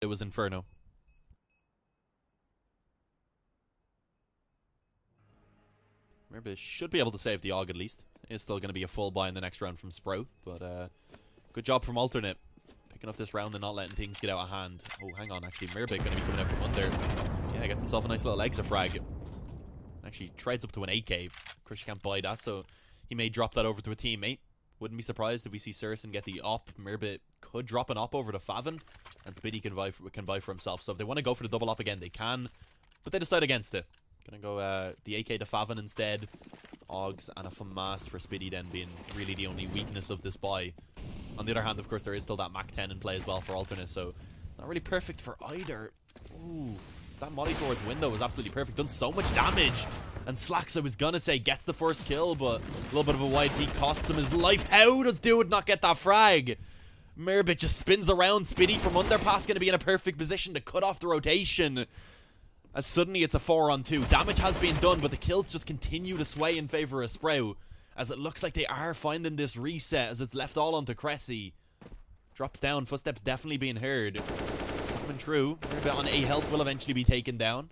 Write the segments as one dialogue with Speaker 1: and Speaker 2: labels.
Speaker 1: It was Inferno. Mirbe should be able to save the AUG at least. It's still going to be a full buy in the next round from Sprout, but good job from Alternate. Picking up this round and not letting things get out of hand. Oh, hang on, actually, Mirbe going to be coming out from under. Yeah, gets himself a nice little exit frag. Actually, trades up to an 8k. Of course, you can't buy that, so he may drop that over to a teammate. Wouldn't be surprised if we see Surison get the op. Mirbe could drop an op over to Favin, and Spiddy can buy for himself. So if they want to go for the double op again, they can, but they decide against it. Gonna go the AK to Favin instead. AUGs and a FAMAS for Spiddy then being really the only weakness of this buy. On the other hand, of course, there is still that Mach 10 in play as well for Alternate, so not really perfect for either. Ooh, that molly towards window was absolutely perfect. Done so much damage. And Slacks, I was gonna say, gets the first kill, but a little bit of a wide peek costs him his life. How does Dude not get that frag? Mirbit just spins around. Spiddy from underpass gonna be in a perfect position to cut off the rotation. As suddenly it's a 4-on-2. Damage has been done, but the kills just continue to sway in favor of Sprout, as it looks like they are finding this reset, as it's left all onto Cressy. Drops down, footsteps definitely being heard. It's coming true. Mirbit on 8 health will eventually be taken down.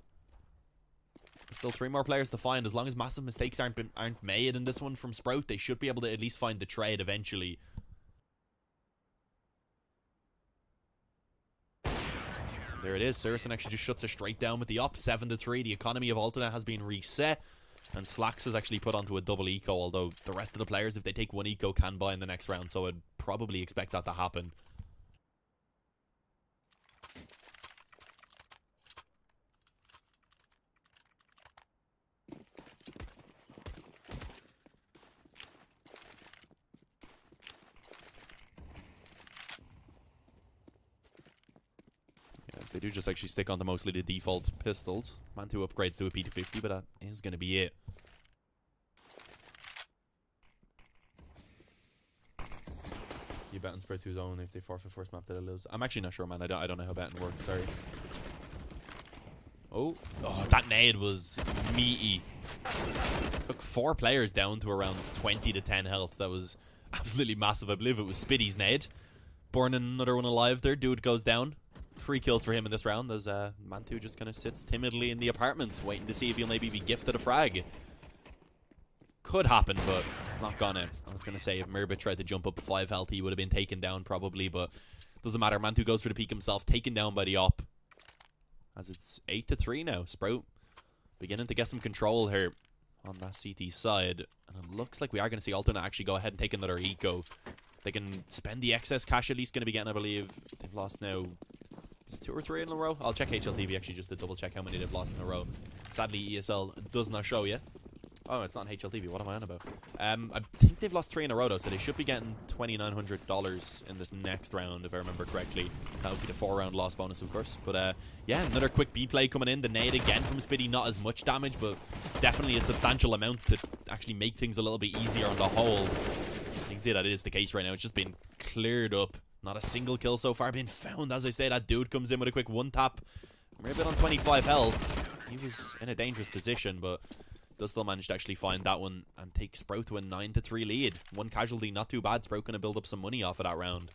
Speaker 1: Still 3 more players to find. As long as massive mistakes aren't made in this one from Sprout, they should be able to at least find the trade eventually. There it is. Surison actually just shuts her straight down with the up. 7-3. The economy of Alternate has been reset. And Slacks is actually put onto a double eco, although the rest of the players, if they take 1 eco, can buy in the next round. So I'd probably expect that to happen. They do just actually stick on to mostly the default pistols. Man 2 upgrades to a P250, but that is going to be it. You bet on spread 2's own if they forfeit first map that they lose. I'm actually not sure, man. I don't know how betting works. Sorry. Oh, that nade was meaty. Took 4 players down to around 20 to 10 health. That was absolutely massive. I believe it was Spiddy's nade. Burning another one alive there. Dude goes down. 3 kills for him in this round. There's Man2 just kind of sits timidly in the apartments, waiting to see if he'll maybe be gifted a frag. Could happen, but it's not gonna. I was gonna say if Mirbit tried to jump up 5 health, he would have been taken down probably, but doesn't matter. Man2 goes for the peak himself, taken down by the op. As it's 8-3 now. Sprout beginning to get some control here on that CT side, and it looks like we are gonna see Alternate actually go ahead and take another eco. They can spend the excess cash at least gonna be getting, I believe. They've lost now. Is it 2 or 3 in a row? I'll check HLTV actually just to double check how many they've lost in a row. Sadly, ESL does not show yet. Oh, it's not HLTV. What am I on about? I think they've lost 3 in a row though, so they should be getting $2,900 in this next round, if I remember correctly. That would be the 4-round loss bonus, of course. But yeah, another quick B play coming in. The nade again from Spiddy. Not as much damage, but definitely a substantial amount to actually make things a little bit easier on the whole. You can see that it is the case right now. It's just been cleared up. Not a single kill so far being found. As I say, that dude comes in with a quick 1-tap. We're a bit on 25 health. He was in a dangerous position, but does still manage to actually find that one and take Sprout to a 9-3 lead. 1 casualty, not too bad. Sprout going to build up some money off of that round.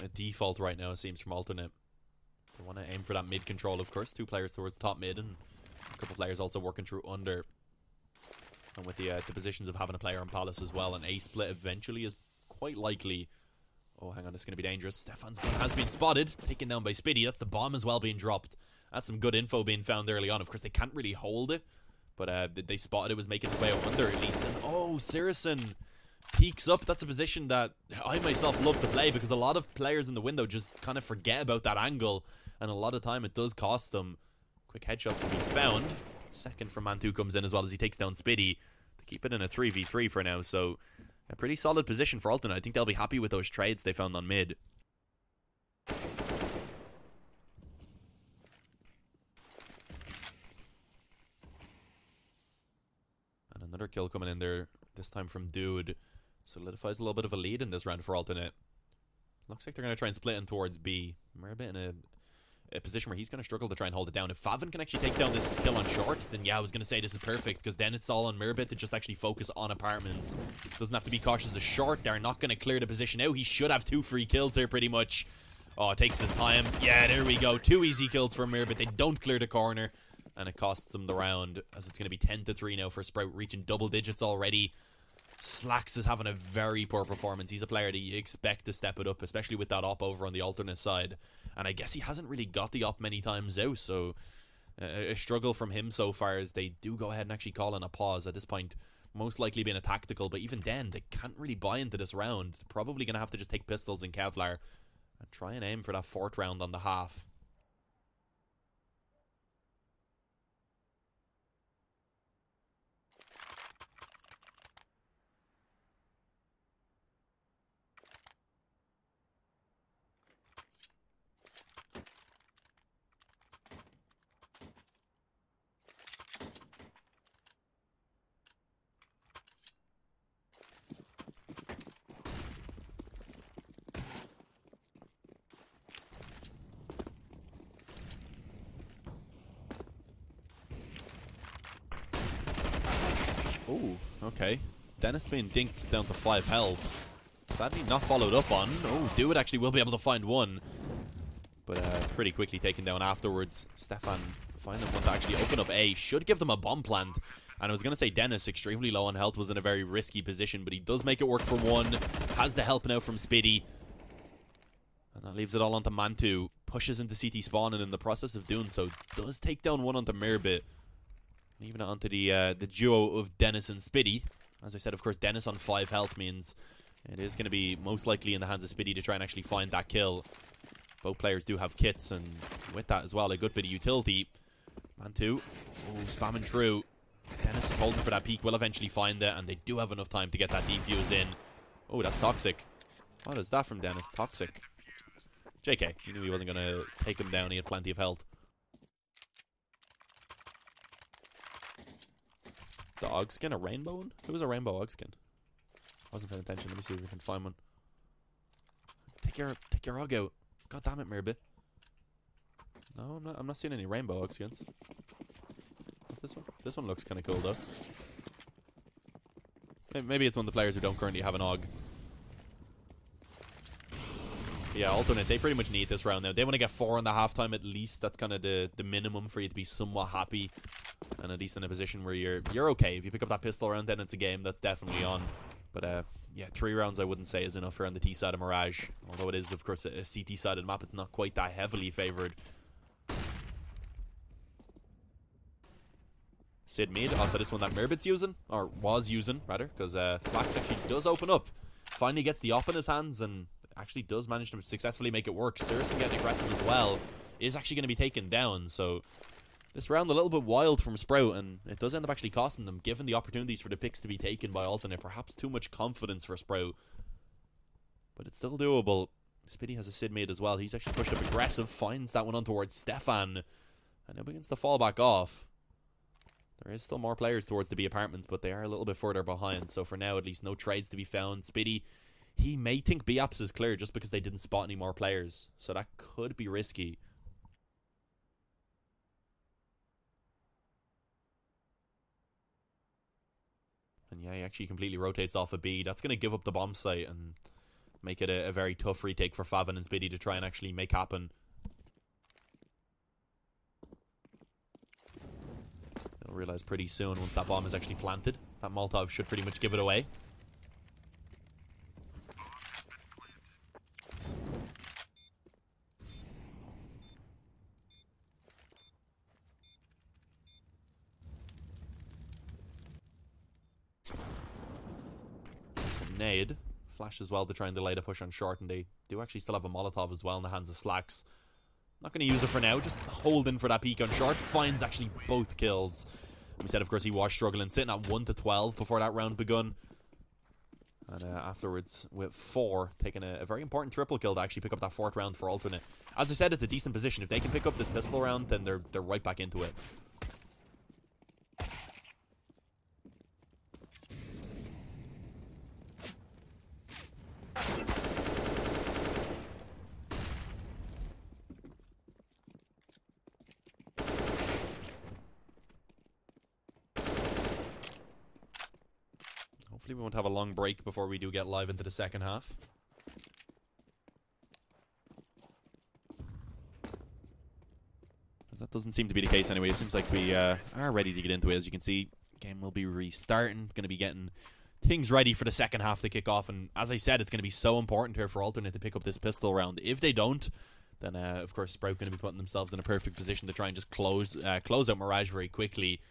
Speaker 1: A default right now, it seems, from Alternate. They want to aim for that mid control, of course. 2 players towards top mid, and a couple players also working through under. And with the positions of having a player on Palace as well, an A split eventually is quite likely. Oh, hang on, it's going to be dangerous. Stefan's gun has been spotted, taken down by Spiddy. That's the bomb as well being dropped. That's some good info being found early on. Of course, they can't really hold it, but they spotted it was making its way out under at least. And oh, Surison peeks up. That's a position that I myself love to play, because a lot of players in the window just kind of forget about that angle, and a lot of time it does cost them. Quick headshots to be found. Second from Man2 comes in as well as he takes down Spiddy to keep it in a 3v3 for now. So A pretty solid position for Alternate. I think they'll be happy with those trades they found on mid. And another kill coming in there, this time from Dude. Solidifies a little bit of a lead in this round for Alternate. Looks like they're going to try and split in towards B. Merbit in a position where he's going to struggle to try and hold it down. If Favin can actually take down this kill on short, then yeah, I was going to say this is perfect, because then it's all on Merbit to just actually focus on apartments. Doesn't have to be cautious as short. They're not going to clear the position out. He should have 2 free kills here pretty much. Oh, it takes his time. Yeah, there we go. 2 easy kills for Merbit. They don't clear the corner, and it costs them the round, as it's going to be 10-3 now for Sprout, reaching double digits already. Slacks is having a very poor performance. He's a player that you expect to step it up, especially with that op over on the alternate side. And I guess he hasn't really got the op many times out, so a struggle from him so far as they do go ahead and actually call in a pause at this point. Most likely being a tactical, but even then, they can't really buy into this round. Probably going to have to just take pistols and Kevlar and try and aim for that 4th round on the half. Oh, okay. Dennis being dinked down to 5 health. Sadly not followed up on. Oh, Dude actually will be able to find one. But pretty quickly taken down afterwards. Stefan finding one to actually open up A. Should give them a bomb plant. And I was going to say Dennis, extremely low on health, was in a very risky position. But he does make it work for one. Has the help now from Spiddy. And that leaves it all onto Mantu. Pushes into CT spawn, and in the process of doing so, does take down one onto Merbit. Leaving it onto the duo of Dennis and Spiddy. As I said, of course, Dennis on 5 health means it is going to be most likely in the hands of Spiddy to try and actually find that kill. Both players do have kits, and with that as well, a good bit of utility. Mantu, oh, spamming through. Dennis is holding for that peak, will eventually find it, and they do have enough time to get that defuse in. Oh, that's toxic. What is that from Dennis? Toxic. JK, he knew he wasn't going to take him down, he had plenty of health. The Og skin, a rainbow one? Who was a rainbow Og skin? Wasn't paying attention. Let me see if we can find one. Take your Og out. God damn it, Merbit. No, I'm not seeing any rainbow Og skins. What's this one? This one looks kind of cool though. Maybe it's one of the players who don't currently have an Og. Yeah, alternate. They pretty much need this round now. They want to get 4 in the halftime at least. That's kind of the minimum for you to be somewhat happy. And at least in a position where you're okay. If you pick up that pistol round, then it's a game that's definitely on. But yeah, 3 rounds I wouldn't say is enough around the T side of Mirage. Although it is, of course, a CT sided map. It's not quite that heavily favoured. Sid mid. Also, this one that Merbit's using, or was using rather, because Slacks actually does open up. Finally gets the op in his hands and actually does manage to successfully make it work. Seriously getting aggressive as well. Is actually going to be taken down, so this round a little bit wild from Sprout, and it does end up actually costing them, given the opportunities for the picks to be taken by alternate. Perhaps too much confidence for Sprout, but it's still doable. Spiddy has a Sid mid as well. He's actually pushed up aggressive, finds that one on towards Stefan, and now begins to fall back off. There is still more players towards the B apartments, but they are a little bit further behind, so for now at least no trades to be found. Spiddy, he may think B apps is clear just because they didn't spot any more players, so that could be risky. And yeah, he actually completely rotates off a B. That's going to give up the bomb site and make it a very tough retake for Favin and Spiddy to try and actually make happen. They'll realize pretty soon once that bomb is actually planted. That Molotov should pretty much give it away. Nade. Flash as well to try and delay the push on short, and they do actually still have a Molotov as well in the hands of Slacks. Not going to use it for now, just holding for that peek on short. Finds actually both kills. We said, of course, he was struggling, sitting at 1-12 before that round begun. And afterwards, with 4, taking a very important triple kill to actually pick up that 4th round for Alternate. As I said, it's a decent position. If they can pick up this pistol round, then they're right back into it. Hopefully we won't have a long break before we do get live into the second half. That doesn't seem to be the case anyway. It seems like we are ready to get into it. As you can see, game will be restarting. Going to be getting things ready for the second half to kick off. And as I said, it's going to be so important here for Alternate to pick up this pistol round. If they don't, then of course Sprout going to be putting themselves in a perfect position to try and just close out Mirage very quickly.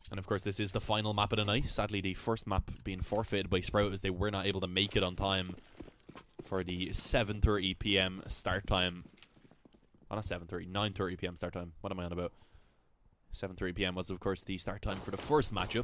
Speaker 1: And of course this is the final map of the night. Sadly the first map being forfeited by Sprout as they were not able to make it on time for the 7:30 PM start time. Oh, not 7:30, 9:30 PM start time. What am I on about? 7:30 PM was, of course, the start time for the first matchup.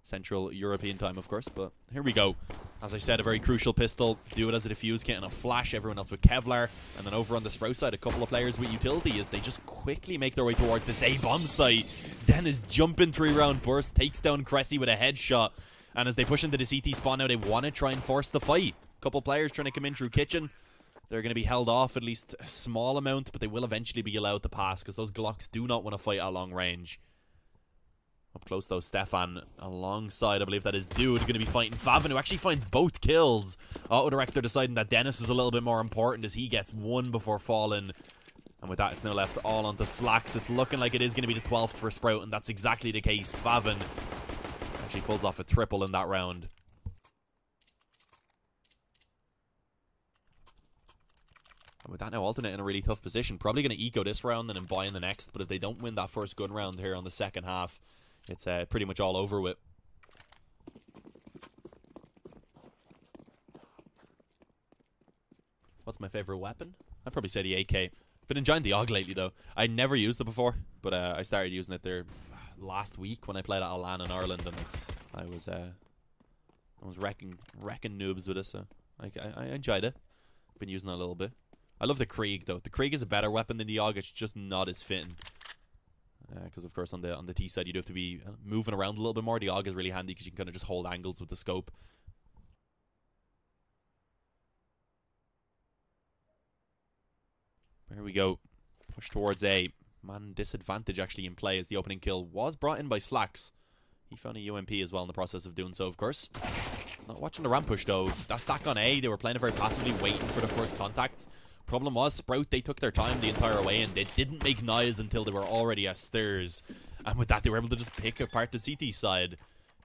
Speaker 1: Central European time, of course. But here we go. As I said, a very crucial pistol. Do it as a defuse kit and a flash. Everyone else with Kevlar. And then over on the Sprout side, a couple of players with utility as they just quickly make their way towards this A-bomb site. Dennis jumping 3-round burst. Takes down Cressy with a headshot. And as they push into the CT spawn now, they want to try and force the fight. A couple players trying to come in through kitchen. They're going to be held off at least a small amount, but they will eventually be allowed to pass because those Glocks do not want to fight at long range. Up close though, Stefan alongside, I believe that is Dude, going to be fighting Favin, who actually finds both kills. Auto Director deciding that Dennis is a little bit more important as he gets one before falling. And with that, it's now left all onto Slacks. It's looking like it is going to be the 12th for Sprout, and that's exactly the case. Favin actually pulls off a triple in that round. And with that now, Alternate in a really tough position. Probably going to eco this round and then buy in the next. But if they don't win that first gun round here on the second half, it's pretty much all over with. What's my favorite weapon? I'd probably say the AK. Been enjoying the AUG lately though. I never used it before, but I started using it there last week when I played at Alan in Ireland, and I was wrecking noobs with it. So I enjoyed it. Been using it a little bit. I love the Krieg though. The Krieg is a better weapon than the AUG. It's just not as fitting. Because of course on the T side you do have to be moving around a little bit more. The AUG is really handy because you can kind of just hold angles with the scope. Here we go. Push towards A. Man disadvantage actually in play as the opening kill was brought in by Slacks. He found a UMP as well in the process of doing so, of course. Not watching the ramp push though. That stack on A, they were playing it very passively, waiting for the first contact. Problem was, Sprout, they took their time the entire way and they didn't make noise until they were already at stairs. And with that, they were able to just pick apart the CT side.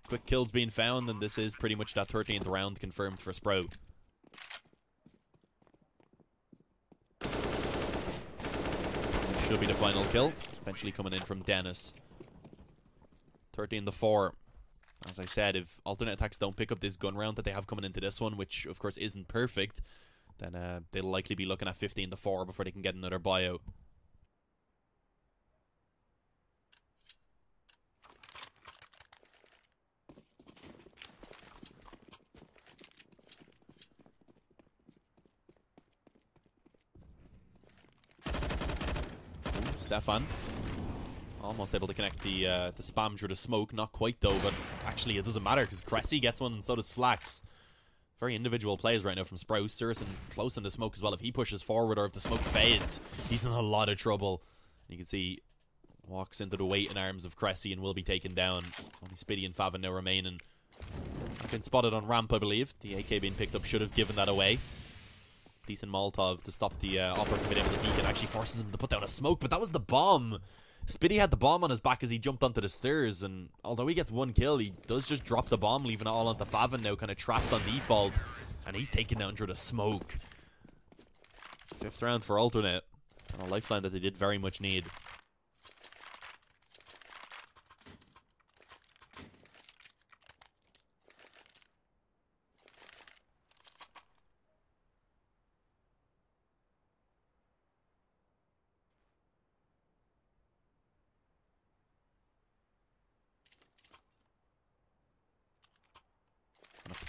Speaker 1: Quick kills being found, and this is pretty much that 13th round confirmed for Sprout. Should be the final kill. Eventually coming in from Dennis. 13-4. As I said, if alternate attacks don't pick up this gun round that they have coming into this one, which of course isn't perfect, then they'll likely be looking at 15-4 before they can get another buyout. Stefan almost able to connect the spam through the smoke. Not quite though, but actually it doesn't matter because Cressy gets one and so does Slacks. Very individual plays right now from Sprout. Surison close in the smoke as well. If he pushes forward or if the smoke fades, he's in a lot of trouble. You can see walks into the waiting arms of Cressy and will be taken down. Only Spiddy and Favin now remaining. I've been spotted on ramp, I believe. The AK being picked up should have given that away. Decent Molotov to stop the Opera from being able to peek and actually forces him to put down a smoke, but that was the bomb. Spiddy had the bomb on his back as he jumped onto the stairs, and although he gets one kill, he does just drop the bomb, leaving it all onto Favin now, kind of trapped on default, and he's taken down through the smoke. 5th round for alternate, and a lifeline that they did very much need.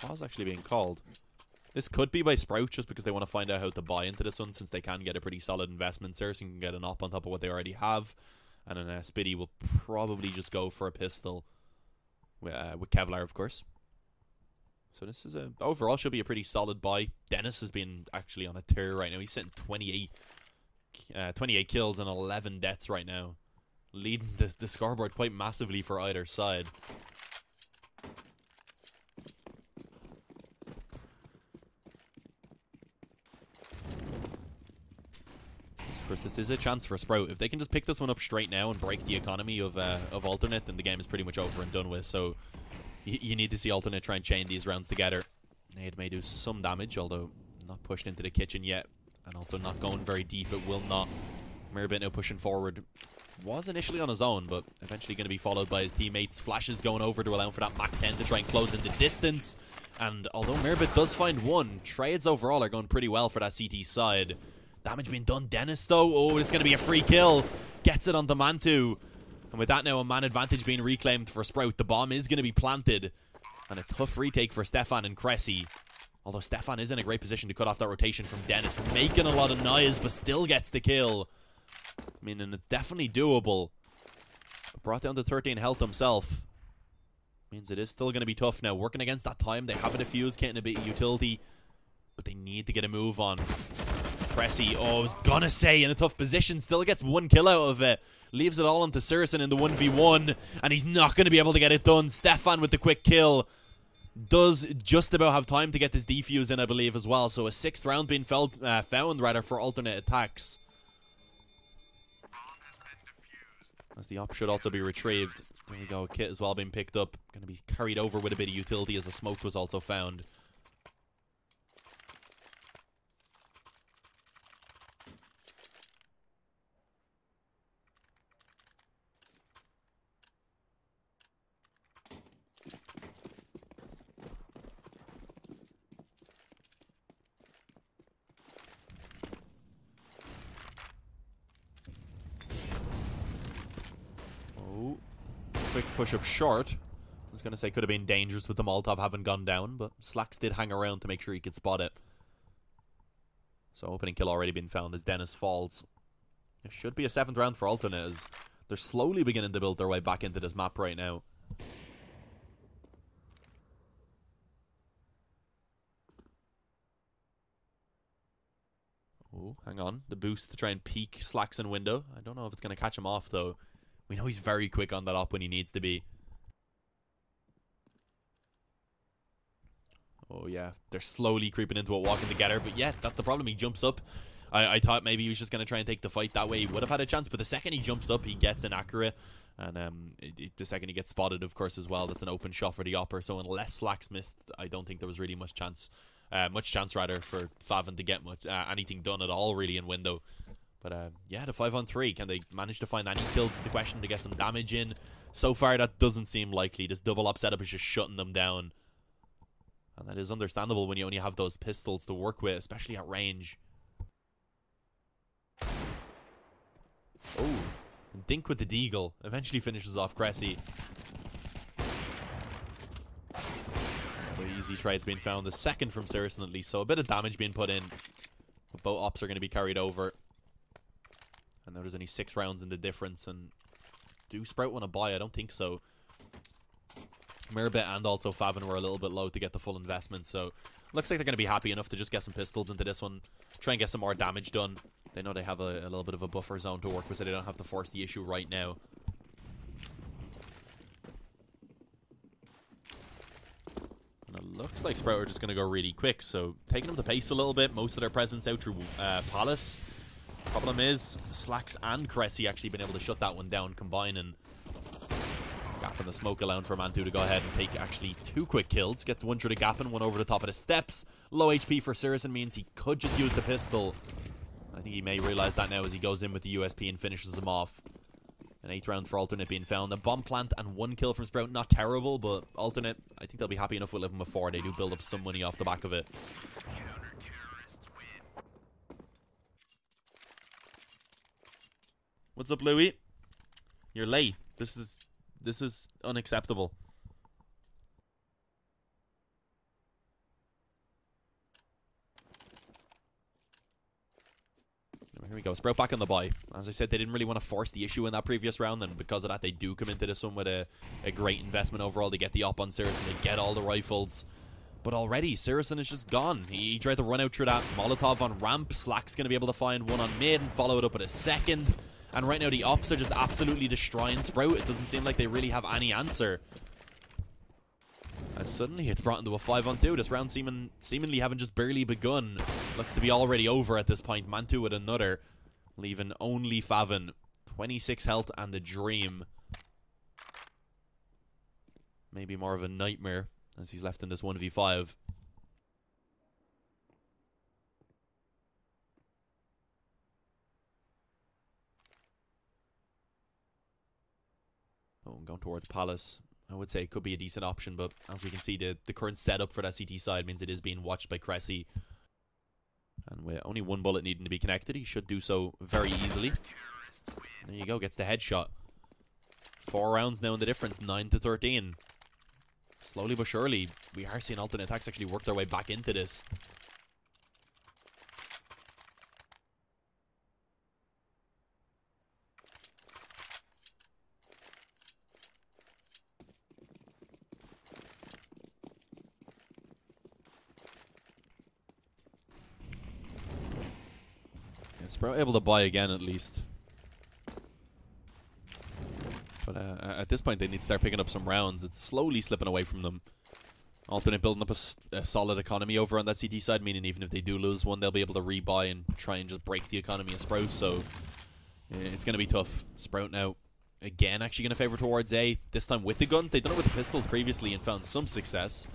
Speaker 1: Pause actually being called. This could be by Sprout just because they want to find out how to buy into this one, since they can get a pretty solid investment. Saracen can get an op on top of what they already have. And then Spiddy will probably just go for a pistol with Kevlar, of course. So this is overall should be a pretty solid buy. Dennis has been actually on a tear right now. He's sitting 28 kills and 11 deaths right now, leading the scoreboard quite massively for either side. Of course, this is a chance for Sprout. If they can just pick this one up straight now and break the economy of Alternate, then the game is pretty much over and done with. So you need to see Alternate try and chain these rounds together. Nade may do some damage, although not pushed into the kitchen yet, and also not going very deep. It will not. Mirabit now pushing forward. Was initially on his own, but eventually going to be followed by his teammates. Flashes going over to allow for that Mach 10 to try and close into distance. And although Mirabit does find one, trades overall are going pretty well for that CT side. Damage being done. Dennis, though. Oh, it's going to be a free kill. Gets it on the Mantu. And with that now, a man advantage being reclaimed for Sprout. The bomb is going to be planted. And a tough retake for Stefan and Cressy. Although Stefan is in a great position to cut off that rotation from Dennis. Making a lot of noise, but still gets the kill. I mean, and it's definitely doable. Brought down to 13 health himself. Means it is still going to be tough now. Working against that time. They have a defuse, getting a bit of utility. But they need to get a move on. Cressy, oh, I was gonna say, in a tough position, still gets one kill out of it. Leaves it all onto Saracen in the 1v1, and he's not going to be able to get it done. Stefan with the quick kill. Does just about have time to get this defuse in, I believe, as well. So a 6th round being found for alternate attacks. As the op should also be retrieved. There we go, a kit as well being picked up. Going to be carried over with a bit of utility as a smoke was also found. Quick push up short. I was going to say could have been dangerous with the Molotov having gone down, but Slacks did hang around to make sure he could spot it. So opening kill already been found as Dennis falls. It should be a 7th round for Alternate as they're slowly beginning to build their way back into this map right now. Oh, hang on. The boost to try and peek Slacks in window. I don't know if it's going to catch him off though. We know he's very quick on that op when he needs to be. Oh yeah, they're slowly creeping into it, walking together. But yeah, that's the problem. He jumps up. I thought maybe he was just going to try and take the fight. That way he would have had a chance. But the second he jumps up, he gets inaccurate. And the second he gets spotted, of course, as well, that's an open shot for the opper. So unless Slacks missed, I don't think there was really much chance rather for Favin to get anything done at all really in window. But yeah, the 5-on-3, can they manage to find any kills? The question, to get some damage in. So far, that doesn't seem likely. This double up setup is just shutting them down. And that is understandable when you only have those pistols to work with, especially at range. Oh, and Dink with the deagle eventually finishes off Cressy. The easy trade's been found. The 2nd from Saracen at least, so a bit of damage being put in. But both ops are going to be carried over. And there's only 6 rounds in the difference. And do Sprout want to buy? I don't think so. Mirabit and also Favin were a little bit low to get the full investment. So looks like they're going to be happy enough to just get some pistols into this one. Try and get some more damage done. They know they have a little bit of a buffer zone to work with, so they don't have to force the issue right now. And it looks like Sprout are just going to go really quick. So taking them to pace a little bit. Most of their presence out through Palace. Problem is, Slacks and Cressy actually been able to shut that one down, combining. Gap in the smoke, allowing for Mantu to go ahead and take actually 2 quick kills. Gets one through the gap and one over the top of the steps. Low HP for Saracen means he could just use the pistol. I think he may realize that now as he goes in with the USP and finishes him off. An 8th round for Alternate being found. A bomb plant and 1 kill from Sprout. Not terrible, but Alternate, I think they'll be happy enough with living before. They do build up some money off the back of it. What's up, Louis? You're late. This is unacceptable. Here we go. Sprout back on the buy. As I said, they didn't really want to force the issue in that previous round, and because of that, they do come into this one with a great investment overall. They get the op on Sirison, they get all the rifles. But already, Sirison is just gone. He tried to run out through that Molotov on ramp. Slack's going to be able to find one on mid and follow it up with a second. And right now, the ops are just absolutely destroying Sprout. It doesn't seem like they really have any answer. And suddenly, it's brought into a 5-on-2. This round seemingly having just barely begun. Looks to be already over at this point. Mantu with another, leaving only Favin. 26 health and the Dream. Maybe more of a nightmare as he's left in this 1v5. Oh, going towards Palace. I would say it could be a decent option, but as we can see, the current setup for that CT side means it is being watched by Cressy. And with only one bullet needing to be connected, he should do so very easily. There you go, gets the headshot. 4 rounds now in the difference, 9-13. Slowly but surely, we are seeing alternate attacks actually work their way back into this. Sprout able to buy again at least. But at this point they need to start picking up some rounds. It's slowly slipping away from them. Alternate building up a solid economy over on that CT side, meaning even if they do lose one, they'll be able to rebuy and try and just break the economy of Sprout. So it's going to be tough. Sprout now again actually going to favor towards A. This time with the guns. They've done it with the pistols previously and found some success.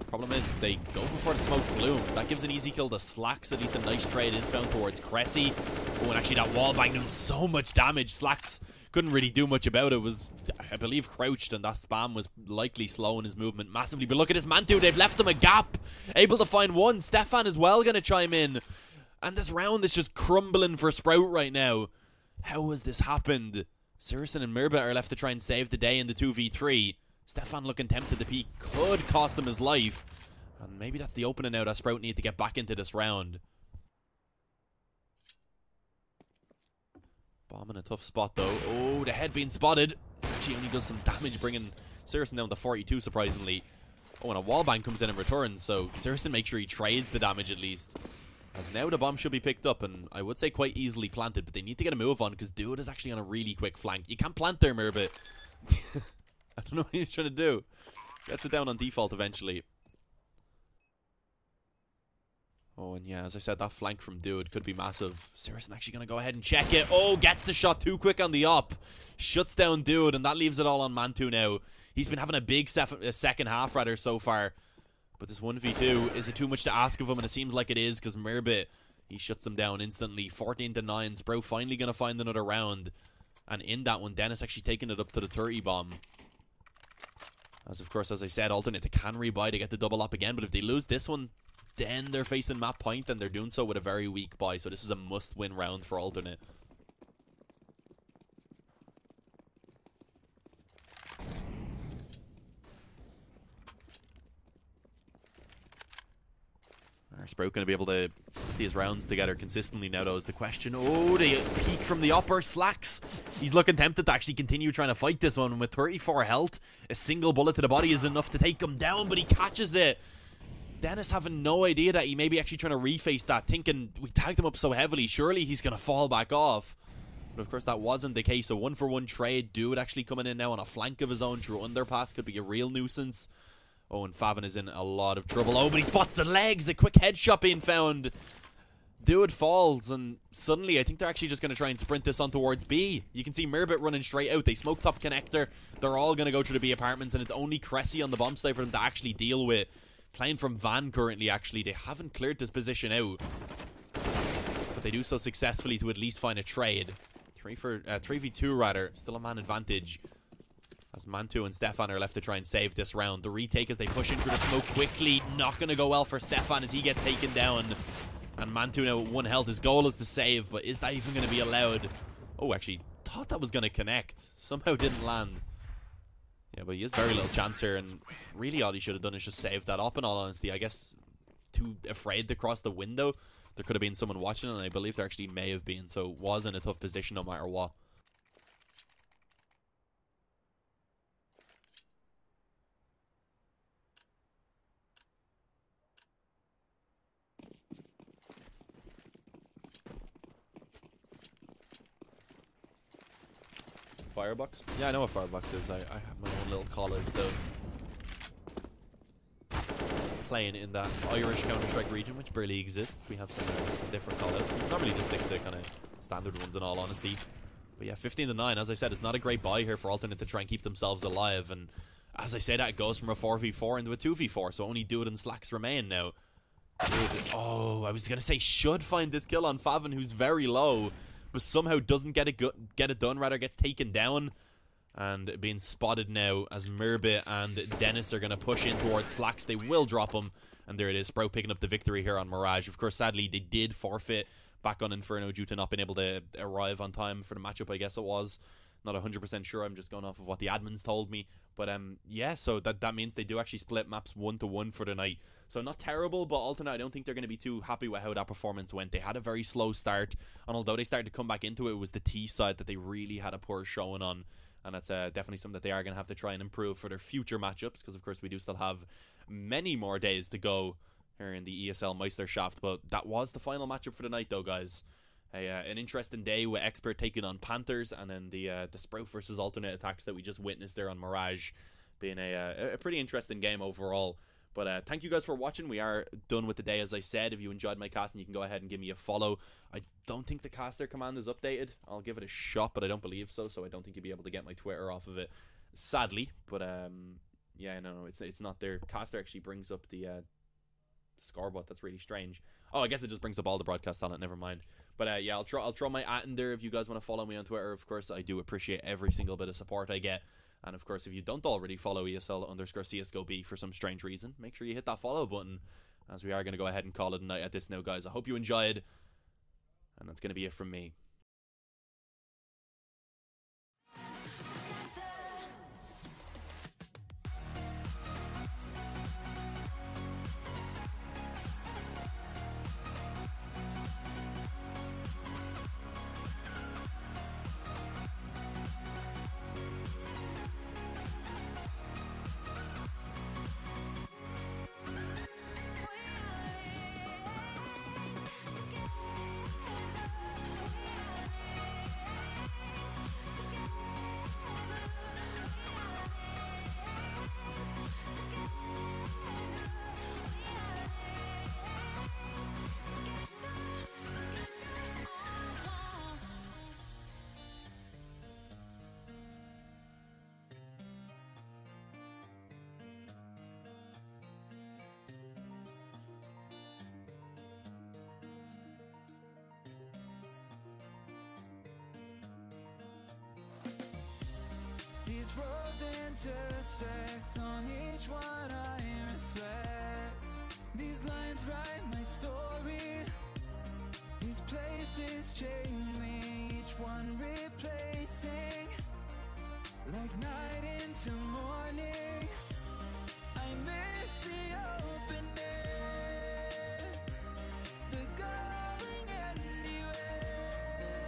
Speaker 1: Problem is, they go before the smoke blooms. That gives an easy kill to Slacks. At least a nice trade is found towards Cressy. Oh, and actually that wallbang doing so much damage. Slacks couldn't really do much about it. Was, I believe, crouched, and that spam was likely slowing his movement massively. But look at this Mantu. They've left him a gap. Able to find one. Stefan as well going to chime in. And this round is just crumbling for Sprout right now. How has this happened? Sirison and Mirbit are left to try and save the day in the 2v3. Stefan looking tempted. The peak could cost him his life. And maybe that's the opening now that Sprout need to get back into this round. Bomb in a tough spot though. Oh, the head being spotted. Actually only does some damage, bringing Sirison down to 42 surprisingly. Oh, and a wallbang comes in return, so Sirison makes sure he trades the damage at least. As now the bomb should be picked up, and I would say quite easily planted, but they need to get a move on because Dude is actually on a really quick flank. You can't plant there, Mirbit. I don't know what he's trying to do. Gets it down on default eventually. Oh, and yeah, as I said, that flank from Dude could be massive. Sirison actually going to go ahead and check it. Oh, gets the shot too quick on the op. Shuts down Dude, and that leaves it all on Mantu now. He's been having a big second half, rather, so far. But this 1v2, is it too much to ask of him? And it seems like it is, because Mirbit, he shuts them down instantly. 14-9. Sprout finally going to find another round. And in that one, Dennis actually taking it up to the 30 bomb. As of course, as I said, alternate they can rebuy to get the double up again, but if they lose this one, then they're facing map point, and they're doing so with a very weak buy. So this is a must-win round for alternate. Are Sprout going to be able to put these rounds together consistently now, though, is the question. Oh, the peak from the upper. Slacks. He's looking tempted to actually continue trying to fight this one. With 34 health, a single bullet to the body is enough to take him down, but he catches it. Dennis having no idea that he may be actually trying to reface that, thinking we tagged him up so heavily, surely he's going to fall back off. But of course that wasn't the case. A 1-for-1 trade. Dude actually coming in now on a flank of his own through underpass could be a real nuisance. Oh, and Favin is in a lot of trouble. Oh, but he spots the legs. A quick headshot being found. Dude falls, and suddenly I think they're actually just going to try and sprint this on towards B. You can see Mirbit running straight out. They smoke top connector. They're all going to go through the B apartments, and it's only Cressy on the bomb site for them to actually deal with. Playing from Van currently, actually. They haven't cleared this position out. But they do so successfully to at least find a trade. 3v2 rather. Still a man advantage. As Mantu and Stefan are left to try and save this round. The retake as they push into the smoke quickly. Not going to go well for Stefan as he gets taken down. And Mantu now with 1 health. His goal is to save, but is that even going to be allowed? Oh, actually, thought that was going to connect. Somehow didn't land. Yeah, but he has very little chance here, and really all he should have done is just save that up, in all honesty. I guess too afraid to cross the window. there could have been someone watching, and I believe there actually may have been, so was in a tough position no matter what. Firebox? Yeah, I know what Firebox is. I have my own little college, though. Playing in that Irish Counter-Strike region, which barely exists. We have some different call-outs. We normally just stick to kind of standard ones, in all honesty. But yeah, 15-9. As I said, it's not a great buy here for Alternate to try and keep themselves alive. And as I say that, it goes from a 4v4 into a 2v4. So only Dude and Slacks remain now. Oh, I was going to say should find this kill on Favin, who's very low, but somehow doesn't get it done, rather gets taken down. And being spotted now as Murbit and Dennis are going to push in towards Slacks. They will drop him. And there it is, Sprout picking up the victory here on Mirage. Of course, sadly, they did forfeit back on Inferno due to not being able to arrive on time for the matchup, I guess it was. Not 100% sure, I'm just going off of what the admins told me. But yeah, so that means they do actually split maps 1-1 for the night. So not terrible, but Alternate, I don't think they're going to be too happy with how that performance went. They had a very slow start, and although they started to come back into it, it was the T side that they really had a poor showing on. And that's definitely something that they are going to have to try and improve for their future matchups, because of course we do still have many more days to go here in the ESL Meisterschaft. But that was the final matchup for the night, though, guys. An interesting day with Expert taking on Panthers, and then the Sprout versus Alternate attacks that we just witnessed there on Mirage, being a pretty interesting game overall. But thank you guys for watching. We are done with the day, as I said. If you enjoyed my casting, you can go ahead and give me a follow. I don't think the caster command is updated. I'll give it a shot, but I don't believe so. So I don't think you'll be able to get my Twitter off of it, sadly. But yeah, no, it's not there. Caster actually brings up the scoreboard. That's really strange. Oh, I guess it just brings up all the broadcast talent. Never mind. But yeah, I'll throw my @ in there if you guys want to follow me on Twitter. Of course, I do appreciate every single bit of support I get. And of course, if you don't already follow ESL_CSGO for some strange reason, make sure you hit that follow button, as we are going to go ahead and call it a night at this now, guys. I hope you enjoyed, and that's going to be it from me.
Speaker 2: These roads intersect, on each one I reflect. These lines write my story. These places change me, each one replacing. Like night into morning, I miss the open air, the going anywhere,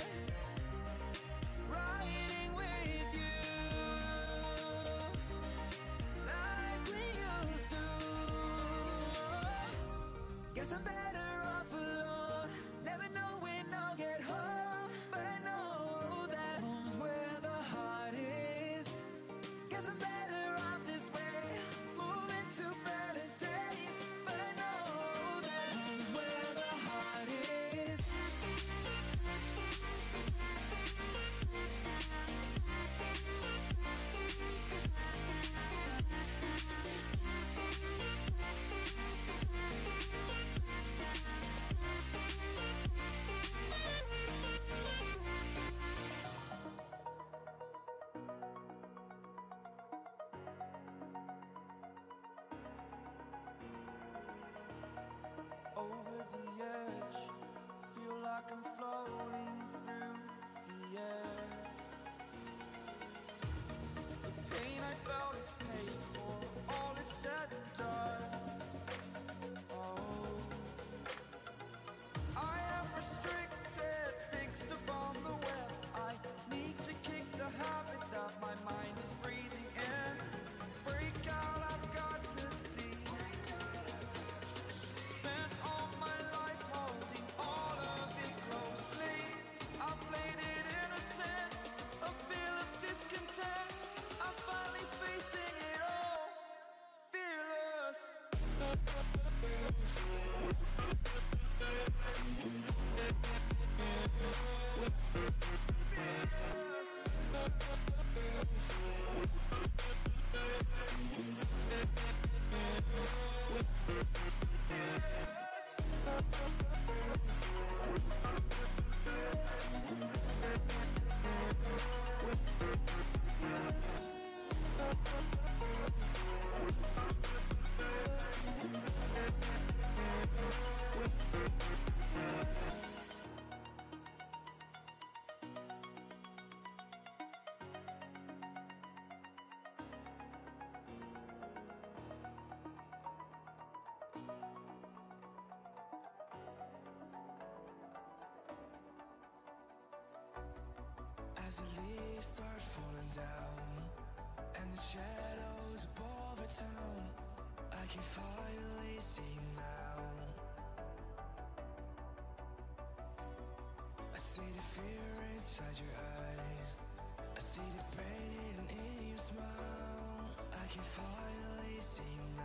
Speaker 2: riding with you like we used to. Guess I'm better off alone, never know when I'll get home, but I know that home's where the heart is. Guess I'm better off this way, moving to better days. As the leaves start falling down and the shadows above our town, I can finally see you now. I see the fear inside your eyes, I see the pain in your smile. I can finally see you